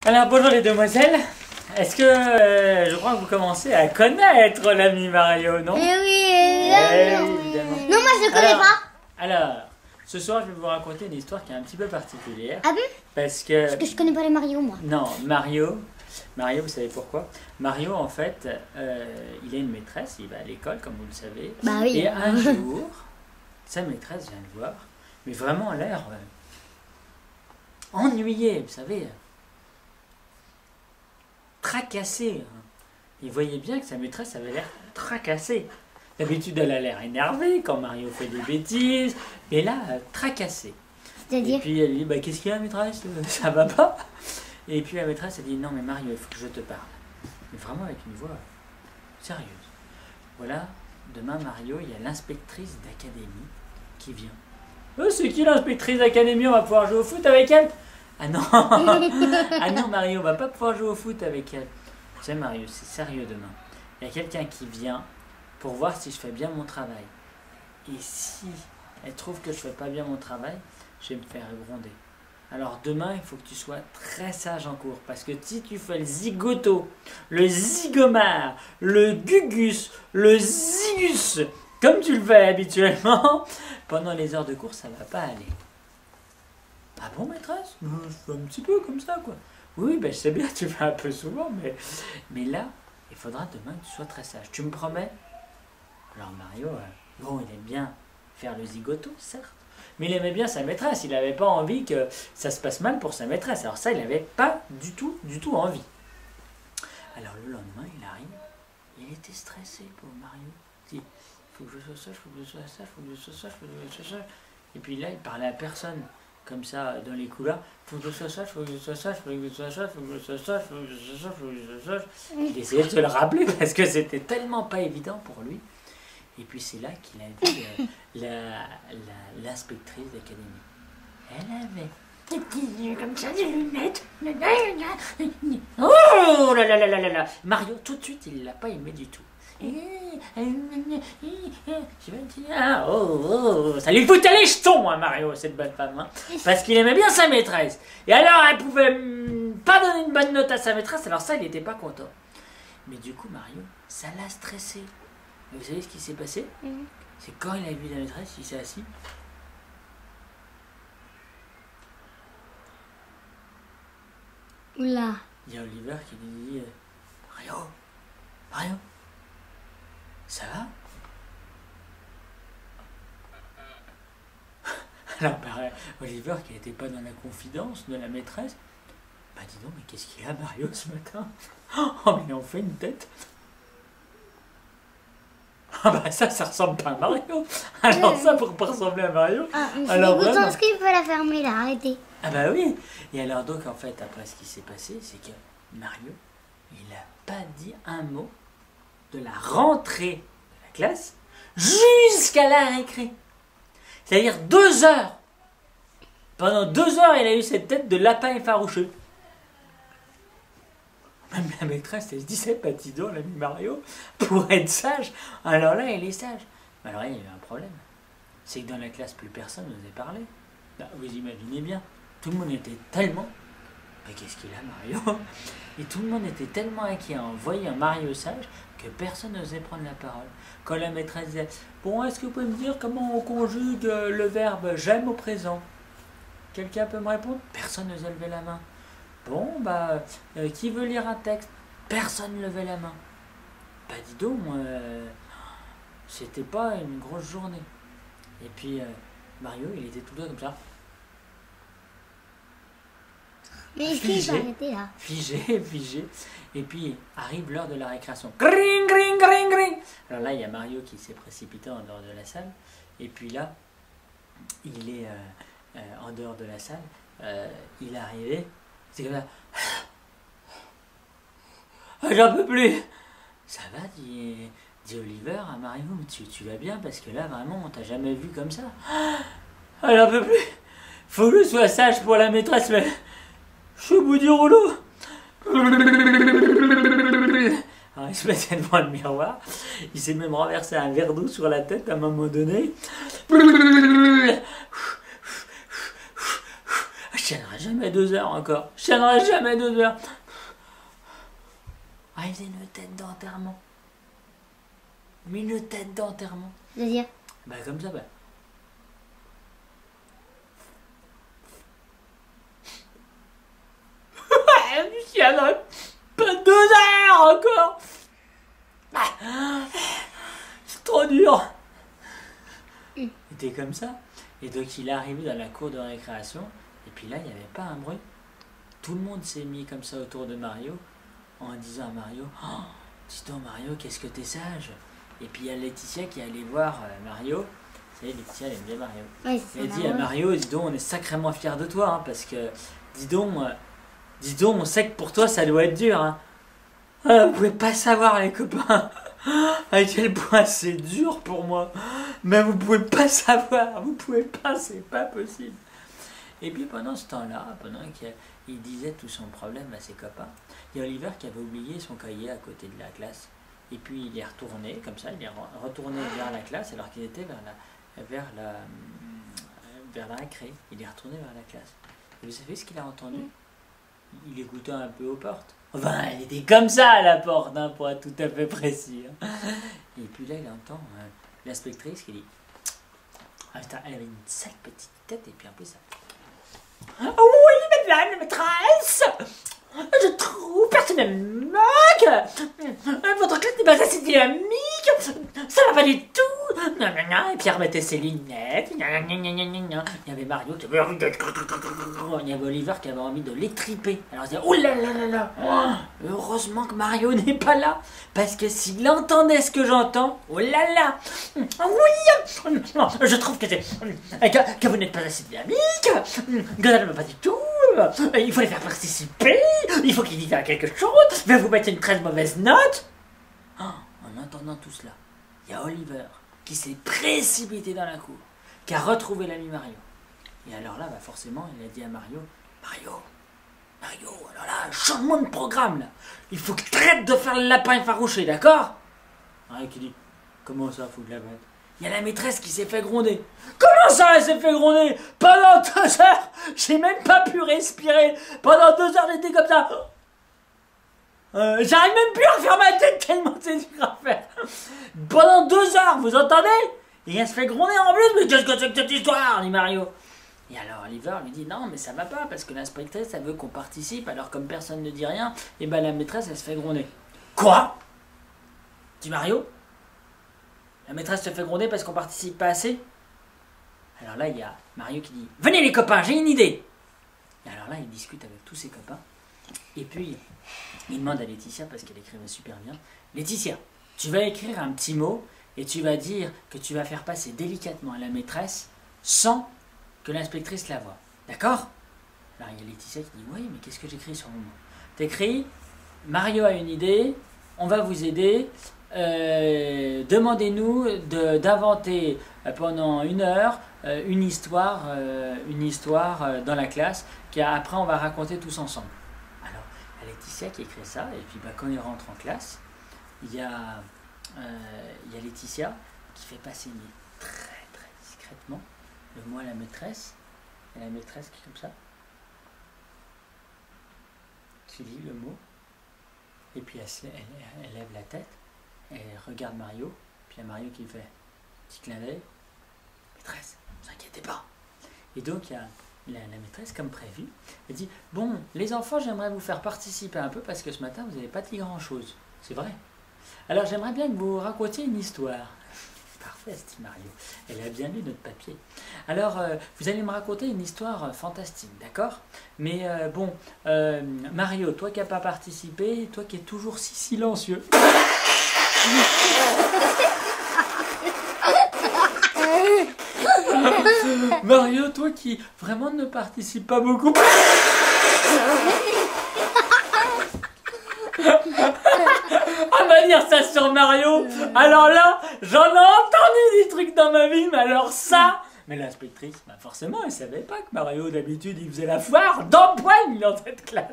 Alors bonjour les demoiselles, est-ce que je crois que vous commencez à connaître l'ami Mario, non? Eh oui, évidemment. Non, moi je ne connais pas. Alors, ce soir je vais vous raconter une histoire qui est un petit peu particulière. Ah bon? Parce que Je connais pas les Mario, moi. non, Mario, vous savez pourquoi? Mario en fait, il a une maîtresse, il va à l'école comme vous le savez. Bah oui. Et un jour, sa maîtresse vient le voir, mais vraiment à l'air ennuyé, vous savez. Tracassée. Il voyait bien que sa maîtresse avait l'air tracassée. D'habitude, elle a l'air énervée quand Mario fait des bêtises, mais là, tracassée. Et C'est-à-dire? puis elle dit, bah, qu'est-ce qu'il y a, maîtresse? Ça va pas? Et puis la maîtresse, elle dit, non, mais Mario, il faut que je te parle. Mais vraiment avec une voix sérieuse. Voilà, demain, Mario, il y a l'inspectrice d'académie qui vient. C'est qui l'inspectrice d'académie? On va pouvoir jouer au foot avec elle? Ah non, ah non Mario, on va pas pouvoir jouer au foot avec elle. Tu sais Mario, c'est sérieux demain. Il y a quelqu'un qui vient pour voir si je fais bien mon travail. Et si elle trouve que je fais pas bien mon travail, je vais me faire gronder. Alors demain, il faut que tu sois très sage en cours. Parce que si tu fais le zigoto, le zigomar, le gugus, le zigus, comme tu le fais habituellement, pendant les heures de cours, ça va pas aller. Ah bon, maîtresse? Je fais un petit peu comme ça, quoi. Oui, ben, je sais bien, tu fais un peu souvent, mais là, il faudra demain que tu sois très sage. Tu me promets? Alors Mario, bon, il aime bien faire le zigoto, certes, mais il aimait bien sa maîtresse. Il n'avait pas envie que ça se passe mal pour sa maîtresse. Alors ça, il n'avait pas du tout envie. Alors le lendemain, il arrive, il était stressé, pauvre Mario. Il dit, il faut que je sois sage, il faut que je sois sage, il faut que je sois sage, il faut que je sois sage. Et puis là, il parlait à personne. Comme ça, dans les couloirs, faut que je sois sage, faut que je sois sage, faut que je sois sage, faut que je sois sage, faut que je sois sage, faut que je sois sage. Il essayait de se le rappeler parce que c'était tellement pas évident pour lui. Et puis c'est là qu'il a vu l'inspectrice d'académie. Elle avait des petits yeux comme ça, des lunettes. Oh là là là là là là. Mario, tout de suite, il l'a pas aimé du tout. Ça lui foutait les jetons, hein, Mario, cette bonne femme, hein, parce qu'il aimait bien sa maîtresse. Et alors, elle pouvait pas donner une bonne note à sa maîtresse, alors ça, il n'était pas content. Mais du coup, Mario, ça l'a stressé. Et vous savez ce qui s'est passé? C'est quand il a vu la maîtresse, il s'est assis. Oula. Il y a Oliver qui lui dit Mario, ça va? Alors, pareil, Oliver, qui n'était pas dans la confidence de la maîtresse, bah dis donc, mais qu'est-ce qu'il a, Mario, ce matin? Oh, mais il en fait une tête. Ah bah ça ressemble pas à Mario. Alors ça, pour pas ressembler à Mario. Alors vraiment... il faut la fermer là, arrêtez. Ah bah oui. Et alors donc, en fait, après, ce qui s'est passé, c'est que Mario, il n'a pas dit un mot de la rentrée de la classe jusqu'à la récré. C'est-à-dire 2 heures. Pendant 2 heures, il a eu cette tête de lapin effarouché. Même la maîtresse, elle se dit, c'est pas dis donc, l'ami Mario, pour être sage. Alors là, il est sage. Mais alors là, il y a eu un problème. C'est que dans la classe, plus personne n'osait parler. Bah, vous imaginez bien. Tout le monde était tellement... Mais qu'est-ce qu'il a, Mario? Et tout le monde était tellement inquiet en voyant Mario sage que personne n'osait prendre la parole. Quand la maîtresse disait, bon, est-ce que vous pouvez me dire comment on conjugue le verbe j'aime au présent? Quelqu'un peut me répondre? Personne n'osait lever la main. Bon, bah, qui veut lire un texte? Personne ne levait la main. Bah, dis donc, c'était pas une grosse journée. Et puis, Mario, il était tout le temps comme ça. Mais il faut arrêter là. Figé. Et puis, arrive l'heure de la récréation. Gring, gring, gring, gring. Alors là, il y a Mario qui s'est précipité en dehors de la salle. Et puis là, il est en dehors de la salle. Il est arrivé. C'est comme ça. J'en peux plus. Ça va, dit Oliver à Mario. Tu vas bien parce que là, vraiment, on t'a jamais vu comme ça. J'en peux plus. Faut que je sois sage pour la maîtresse, mais je suis au bout du rouleau. Alors, il se mettait devant le miroir. Il s'est même renversé un verre d'eau sur la tête à un moment donné. tiendrai jamais 2 heures encore. Je tiendrai jamais 2 heures. Ah, il faisait une tête d'enterrement. Mais une tête d'enterrement. C'est-à-dire? Bah comme ça, bah. Je tiendrai pas 2 heures encore. C'est trop dur. Il était comme ça. Et donc il est arrivé dans la cour de récréation. Et puis là, il n'y avait pas un bruit. Tout le monde s'est mis comme ça autour de Mario en disant à Mario, oh, dis donc Mario, qu'est-ce que t'es sage. Et puis il y a Laetitia qui allait voir Mario. Vous savez, Laetitia, elle aime bien Mario. Oui, Elle dit à Mario, dis donc, on est sacrément fiers de toi, hein, parce que, dis donc, on sait que pour toi, ça doit être dur. Hein. Ah, vous pouvez pas savoir, les copains, à quel point c'est dur pour moi. Mais vous pouvez pas savoir, vous pouvez pas, c'est pas possible. Et puis pendant ce temps-là, pendant qu'il disait tout son problème à ses copains, il y a Oliver qui avait oublié son cahier à côté de la classe. Et puis il est retourné, comme ça, il est retourné vers la classe alors qu'il était vers la récré. Il est retourné vers la classe. Et vous savez ce qu'il a entendu? Il écoutait un peu aux portes. Enfin, il était comme ça à la porte, hein, pour être tout à fait précis. Hein. Et puis là, il entend l'inspectrice qui dit, ah, putain, elle avait une sale petite tête et puis un peu ça. Ah oui, madame la maîtresse, je trouve personnellement que votre classe n'est pas assez dynamique, ça va pas du tout. Et puis elle remettait ses lunettes. Il y avait Mario qui avait envie de... Il y avait Oliver qui avait envie de l'étriper. Alors il disait, oh là là là là, heureusement que Mario n'est pas là, parce que s'il entendait ce que j'entends, oh là là, oui, je trouve que vous n'êtes pas assez dynamique, que ça ne va pas du tout, il faut les faire participer, il faut qu'ils disent quelque chose, je vais vous mettre une très mauvaise note. En entendant tout cela, il y a Oliver qui s'est précipité dans la cour, qui a retrouvé l'ami Mario. Et alors là, bah forcément, il a dit à Mario, alors là, changement de programme là. Il faut que tu arrêtes de faire le lapin effarouché, d'accord? Mario qui dit, comment ça, faut que la bête? Il y a la maîtresse qui s'est fait gronder. Comment ça, elle s'est fait gronder? Pendant 2 heures, j'ai même pas pu respirer. Pendant 2 heures, j'étais comme ça. J'arrive même plus à faire ma tête tellement c'est dur à faire. Pendant 2 heures, vous entendez? Et elle se fait gronder en plus. Mais qu'est-ce que c'est que cette histoire, dit Mario. Et alors Oliver lui dit non mais ça va pas parce que l'inspectrice elle veut qu'on participe alors comme personne ne dit rien, et ben la maîtresse elle se fait gronder. Quoi? Dit Mario. La maîtresse se fait gronder parce qu'on participe pas assez? Alors là il y a Mario qui dit venez les copains, j'ai une idée. Et alors là il discute avec tous ses copains. Et puis il demande à Laetitia, parce qu'elle écrivait super bien, Laetitia, tu vas écrire un petit mot et tu vas dire que tu vas faire passer délicatement à la maîtresse sans que l'inspectrice la voie. D'accord? Alors il y a Laetitia qui dit oui, mais qu'est-ce que j'écris sur le mot? T'écris Mario a une idée, on va vous aider, demandez-nous d'inventer pendant 1 heure une histoire dans la classe qu'après on va raconter tous ensemble. Alors il y a Laetitia qui écrit ça, et puis quand il rentre en classe, il y a Laetitia qui fait passer très très discrètement le mot à la maîtresse, et la maîtresse qui comme ça, qui lit le mot, et puis elle lève la tête, elle regarde Mario, puis il y a Mario qui fait petit clin d'œil, maîtresse, ne vous inquiétez pas. Et donc il y a la maîtresse, comme prévu, elle dit bon, les enfants, j'aimerais vous faire participer un peu parce que ce matin vous n'avez pas dit grand chose, c'est vrai. Alors j'aimerais bien que vous racontiez une histoire. Parfait, dit Mario. Elle a bien lu notre papier. Alors, vous allez me raconter une histoire fantastique, d'accord? Mais bon, Mario, toi qui n'as pas participé, toi qui es toujours si silencieux. Mario, toi qui vraiment ne participe pas beaucoup. On va dire ça sur Mario. Alors là, j'en ai entendu des trucs dans ma vie, mais alors ça, Mais l'inspectrice, bah forcément, elle savait pas que Mario, d'habitude, il faisait la foire d'empoigne dans cette classe.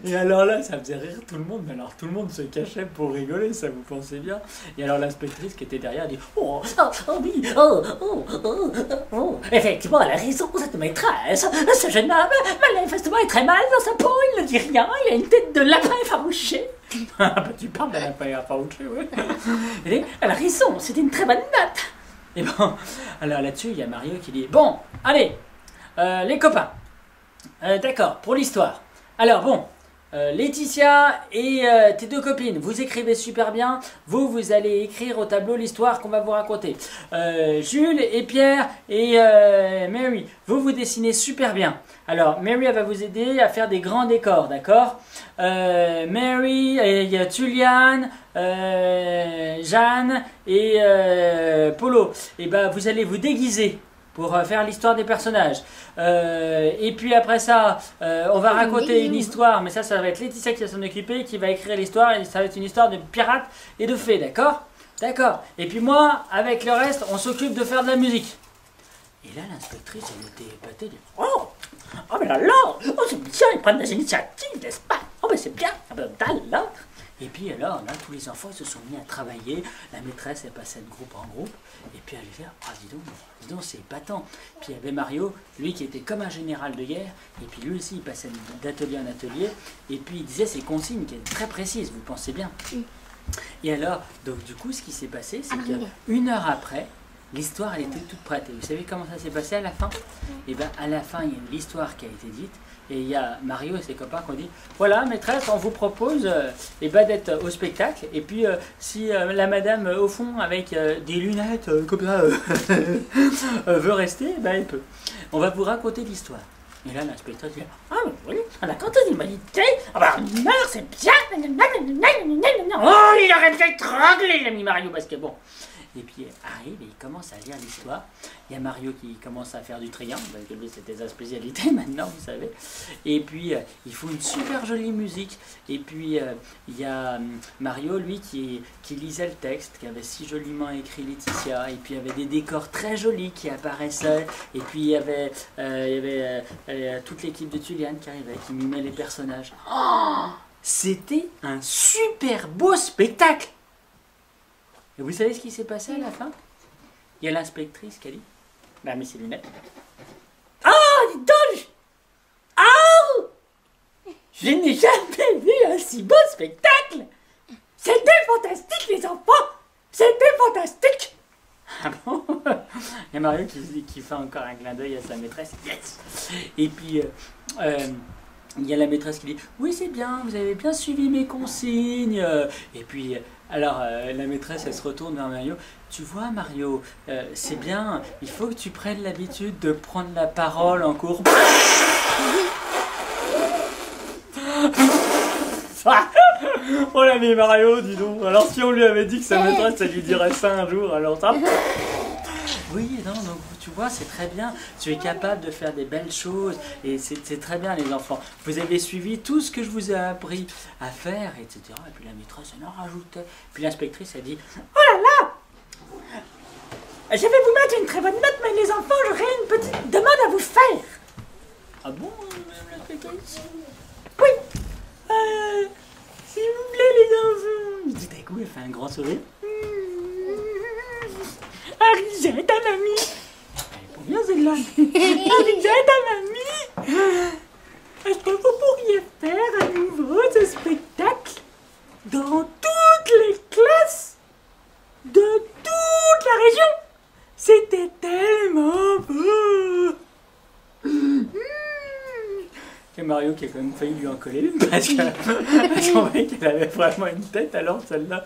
Et alors là, ça faisait rire tout le monde. Mais alors, tout le monde se cachait pour rigoler, ça vous pensez bien. Et alors, l'inspectrice qui était derrière dit « Oh, oui, effectivement, elle a raison, cette maîtresse. Ce jeune homme, manifestement, est très mal dans sa peau, il ne dit rien, il a une tête de lapin effarouché. » Ah, bah tu parles de lapin effarouché, oui. Elle a raison, c'était une très bonne note. Et bon, alors là-dessus, il y a Mario qui dit « Bon, allez, les copains, d'accord, pour l'histoire. Alors bon, Laetitia et tes deux copines, vous écrivez super bien. Vous allez écrire au tableau l'histoire qu'on va vous raconter. Jules et Pierre et Mary, vous dessinez super bien. Alors, Mary, elle va vous aider à faire des grands décors, d'accord? Mary, il y a Tuliane, Jeanne et Polo. Et ben, vous allez vous déguiser pour faire l'histoire des personnages. Et puis après ça, on va raconter une histoire, mais ça va être Laetitia qui va s'en occuper, qui va écrire l'histoire, et ça va être une histoire de pirates et de fées, d'accord? D'accord. Et puis moi, avec le reste, on s'occupe de faire de la musique. Et là, l'inspectrice, elle était épatée, elle dit « Oh, mais là, oh, c'est bien, ils prennent des initiatives, n'est-ce pas? Oh, mais c'est bien, là. » Et puis alors, là, tous les enfants se sont mis à travailler. La maîtresse, elle passait de groupe en groupe. Et puis elle disait, ah, dis donc, c'est épatant. Puis il y avait Mario, lui qui était comme un général de guerre. Et puis lui aussi, il passait d'atelier en atelier. Et puis il disait ses consignes qui étaient très précises, vous pensez bien. Et alors, donc du coup, ce qui s'est passé, c'est qu'une heure après, l'histoire, elle était toute prête. Et vous savez comment ça s'est passé à la fin? Et bien, à la fin, il y a l'histoire qui a été dite. Et il y a Mario et ses copains qui ont dit « Voilà, maîtresse, on vous propose d'être au spectacle. Et puis, si la madame au fond, avec des lunettes comme ça, veut rester, elle peut. On va vous raconter l'histoire. » Et là, l'inspectrice dit « Ah, oui, on a compté l'humanité. Ah bah, une heure, c'est bien. Oh, il aurait dû étrangler, l'ami Mario, parce que bon... » Et puis arrive et il commence à lire l'histoire. Il y a Mario qui commence à faire du triangle, parce que lui c'était sa spécialité maintenant, vous savez. Et puis il faut une super jolie musique. Et puis il y a Mario, lui, qui lisait le texte, qui avait si joliment écrit Laetitia. Et puis il y avait des décors très jolis qui apparaissaient. Et puis il y avait toute l'équipe de Tuliane qui arrivait, qui mimait les personnages. Oh, c'était un super beau spectacle! Et vous savez ce qui s'est passé à la fin? Il y a l'inspectrice qui a dit « Bah, mais ses lunettes. »« Oh, dis donc! Oh! Je n'ai jamais vu un si beau spectacle! C'était fantastique, les enfants! C'était fantastique! » Ah bon? Il y a Mario qui fait encore un clin d'œil à sa maîtresse. Yes! Et puis... il y a la maîtresse qui dit « Oui, c'est bien, vous avez bien suivi mes consignes. » Et puis, alors, la maîtresse, elle se retourne vers Mario. « Tu vois, Mario, c'est bien, il faut que tu prennes l'habitude de prendre la parole en cours. » Oh l'ami Mario, dis donc. Alors, si on lui avait dit que sa maîtresse, elle lui dirait ça un jour, alors ça... Oui, non, donc tu vois, c'est très bien. Tu es capable de faire des belles choses et c'est très bien, les enfants. Vous avez suivi tout ce que je vous ai appris à faire, etc. Et puis la maîtresse, elle en rajoutait. Puis l'inspectrice, elle dit « Oh là là! Je vais vous mettre une très bonne note, mais les enfants, j'aurais une petite demande à vous faire. » Ah bon, madame l'inspectrice? Oui. S'il vous plaît, les enfants. Tout à coup, elle fait un grand sourire. Arisette, ta mamie. Elle est pour bien celle-là. Arisette, ta mamie. Est-ce que vous pourriez faire à nouveau ce spectacle dans toutes les classes de toute la région? C'était tellement beau. Et Mario qui a quand même failli lui en coller une parce qu'on voyait qu'elle avait vraiment une tête alors celle-là.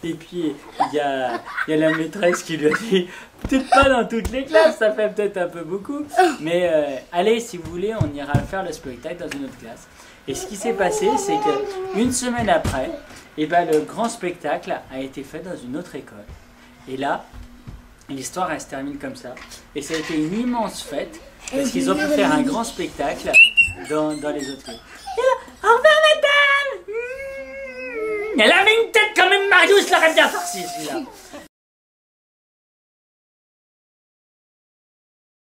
Et puis il y a la maîtresse qui lui a dit peut-être pas dans toutes les classes, ça fait peut-être un peu beaucoup, mais allez si vous voulez on ira faire le spectacle dans une autre classe. Et ce qui s'est passé c'est qu'une semaine après, le grand spectacle a été fait dans une autre école. Et là, l'histoire elle se termine comme ça. Et ça a été une immense fête parce qu'ils ont pu faire un grand spectacle dans les autres lieux. Au revoir madame. Elle avait une tête quand même, Marius l'aurait bien farci celui-là.